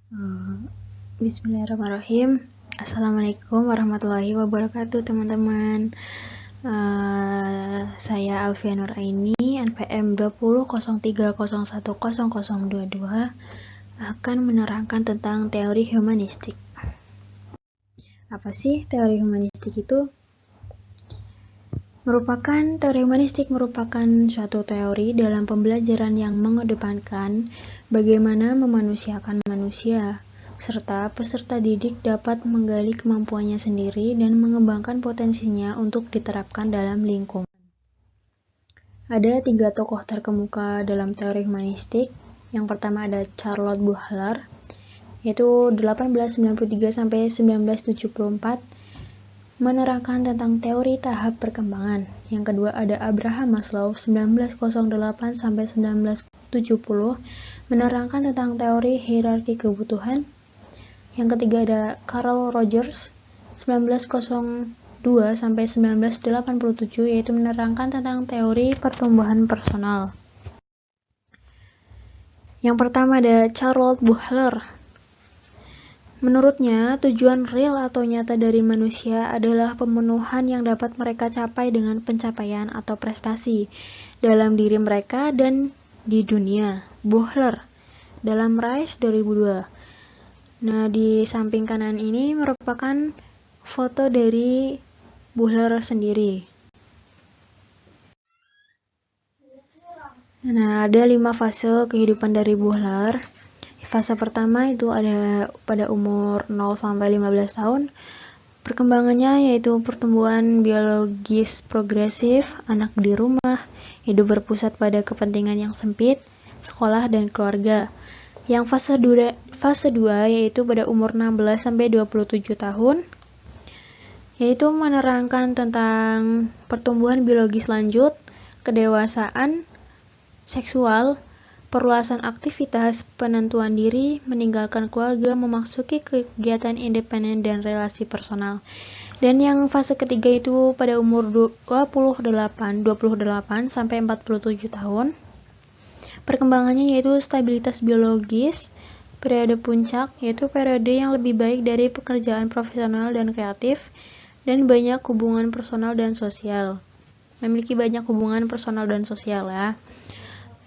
Eh, Bismillahirrahmanirrahim. Assalamualaikum warahmatullahi wabarakatuh, teman-teman. Saya Alfia Nuraini, NPM 2003010022, akan menerangkan tentang teori humanistik. Apa sih teori humanistik itu? Teori humanistik merupakan suatu teori dalam pembelajaran yang mengedepankan bagaimana memanusiakan manusia, serta peserta didik dapat menggali kemampuannya sendiri dan mengembangkan potensinya untuk diterapkan dalam lingkungan. Ada 3 tokoh terkemuka dalam teori humanistik. Yang pertama ada Charlotte Buchler, yaitu 1893-1974, menerangkan tentang teori tahap perkembangan. Yang kedua ada Abraham Maslow, 1908-1970, menerangkan tentang teori hierarki kebutuhan. Yang ketiga ada Carl Rogers, 1902-1987, yaitu menerangkan tentang teori pertumbuhan personal. Yang pertama ada Charlotte Buchler. Menurutnya, tujuan real atau nyata dari manusia adalah pemenuhan yang dapat mereka capai dengan pencapaian atau prestasi dalam diri mereka dan di dunia. Buchler dalam Rise 2002. Nah, di samping kanan ini merupakan foto dari Buchler sendiri. Nah, ada 5 fase kehidupan dari Buchler. Fase pertama itu ada pada umur 0-15 tahun. Perkembangannya yaitu pertumbuhan biologis progresif, anak di rumah, hidup berpusat pada kepentingan yang sempit, sekolah dan keluarga. Yang fase 2 yaitu pada umur 16-27 tahun, yaitu menerangkan tentang pertumbuhan biologis lanjut, kedewasaan, seksual, perluasan aktivitas, penentuan diri, meninggalkan keluarga, memasuki kegiatan independen dan relasi personal. Dan yang fase ketiga itu pada umur 28 sampai 47 tahun. Perkembangannya yaitu stabilitas biologis, periode puncak yaitu periode yang lebih baik dari pekerjaan profesional dan kreatif, dan banyak hubungan personal dan sosial. Memiliki banyak hubungan personal dan sosial ya.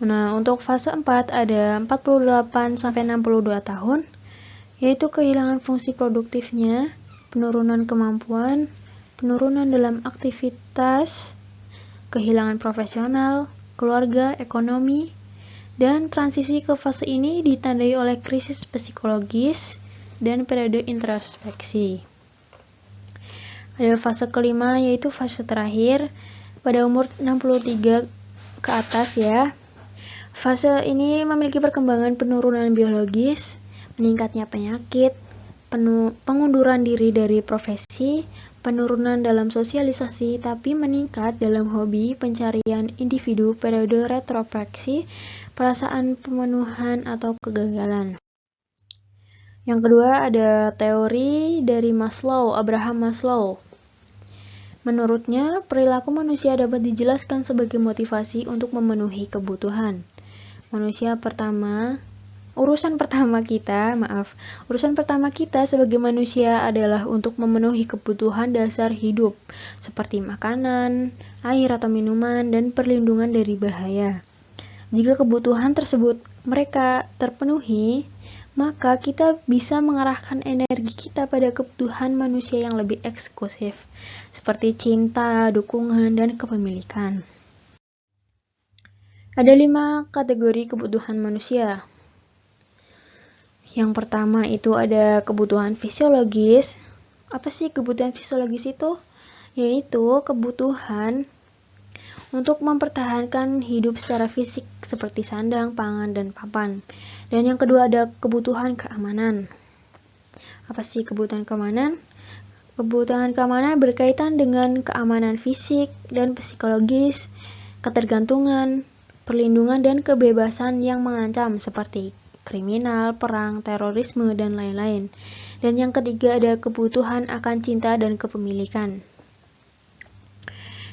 Nah, untuk fase 4 ada 48-62 tahun, yaitu kehilangan fungsi produktifnya, penurunan kemampuan, penurunan dalam aktivitas, kehilangan profesional, keluarga, ekonomi, dan transisi ke fase ini ditandai oleh krisis psikologis dan periode introspeksi. Ada fase kelima yaitu fase terakhir pada umur 63 ke atas ya. Fase ini memiliki perkembangan penurunan biologis, meningkatnya penyakit, pengunduran diri dari profesi, penurunan dalam sosialisasi tapi meningkat dalam hobi, pencarian individu, periode retrospeksi, perasaan pemenuhan atau kegagalan. Yang kedua ada teori dari Maslow, Abraham Maslow. Menurutnya, perilaku manusia dapat dijelaskan sebagai motivasi untuk memenuhi kebutuhan. Urusan pertama kita sebagai manusia adalah untuk memenuhi kebutuhan dasar hidup, seperti makanan, air atau minuman, dan perlindungan dari bahaya. Jika kebutuhan tersebut mereka terpenuhi, maka kita bisa mengarahkan energi kita pada kebutuhan manusia yang lebih eksklusif, seperti cinta, dukungan, dan kepemilikan. Ada 5 kategori kebutuhan manusia. Yang pertama itu ada kebutuhan fisiologis. Apa sih kebutuhan fisiologis itu? Yaitu kebutuhan untuk mempertahankan hidup secara fisik seperti sandang, pangan, dan papan. Dan yang kedua ada kebutuhan keamanan. Apa sih kebutuhan keamanan? Kebutuhan keamanan berkaitan dengan keamanan fisik dan psikologis, ketergantungan, perlindungan dan kebebasan yang mengancam seperti kriminal, perang, terorisme, dan lain-lain. Dan yang ketiga ada kebutuhan akan cinta dan kepemilikan.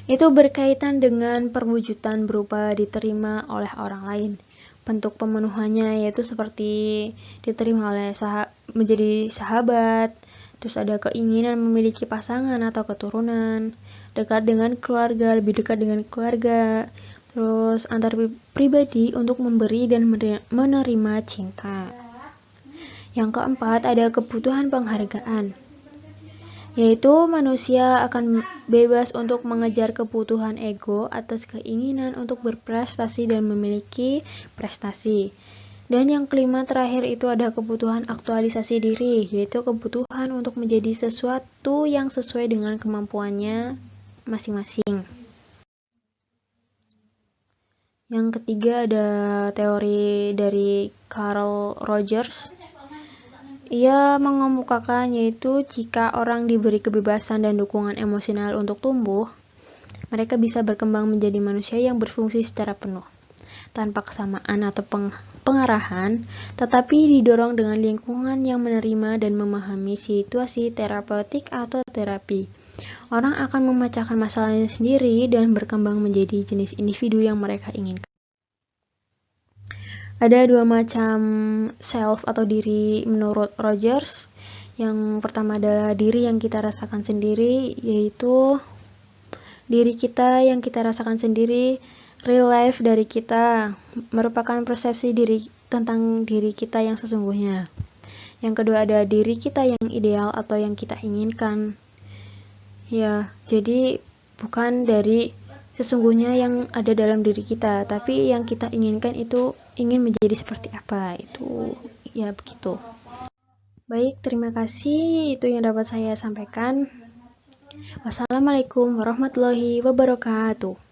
Itu berkaitan dengan perwujudan berupa diterima oleh orang lain. bentuk pemenuhannya, yaitu seperti diterima oleh menjadi sahabat, terus ada keinginan memiliki pasangan atau keturunan, dekat dengan keluarga, lebih dekat dengan keluarga, terus antar pribadi untuk memberi dan menerima cinta. Yang keempat, ada kebutuhan penghargaan, yaitu manusia akan bebas untuk mengejar kebutuhan ego atas keinginan untuk berprestasi dan memiliki prestasi. Dan yang kelima terakhir itu ada kebutuhan aktualisasi diri, yaitu kebutuhan untuk menjadi sesuatu yang sesuai dengan kemampuannya masing-masing. Yang ketiga ada teori dari Carl Rogers. Ia mengemukakan yaitu jika orang diberi kebebasan dan dukungan emosional untuk tumbuh, mereka bisa berkembang menjadi manusia yang berfungsi secara penuh, tanpa kesamaan atau pengarahan, tetapi didorong dengan lingkungan yang menerima dan memahami situasi terapeutik atau terapi. Orang akan memecahkan masalahnya sendiri dan berkembang menjadi jenis individu yang mereka inginkan. Ada dua macam self atau diri menurut Rogers. Yang pertama adalah diri yang kita rasakan sendiri, yaitu diri kita yang kita rasakan sendiri, real life dari kita, merupakan persepsi diri tentang diri kita yang sesungguhnya. Yang kedua ada diri kita yang ideal atau yang kita inginkan. Ya, jadi bukan dari sesungguhnya yang ada dalam diri kita, tapi yang kita inginkan itu ingin menjadi seperti apa, itu ya begitu. Baik, terima kasih, itu yang dapat saya sampaikan. Wassalamualaikum warahmatullahi wabarakatuh.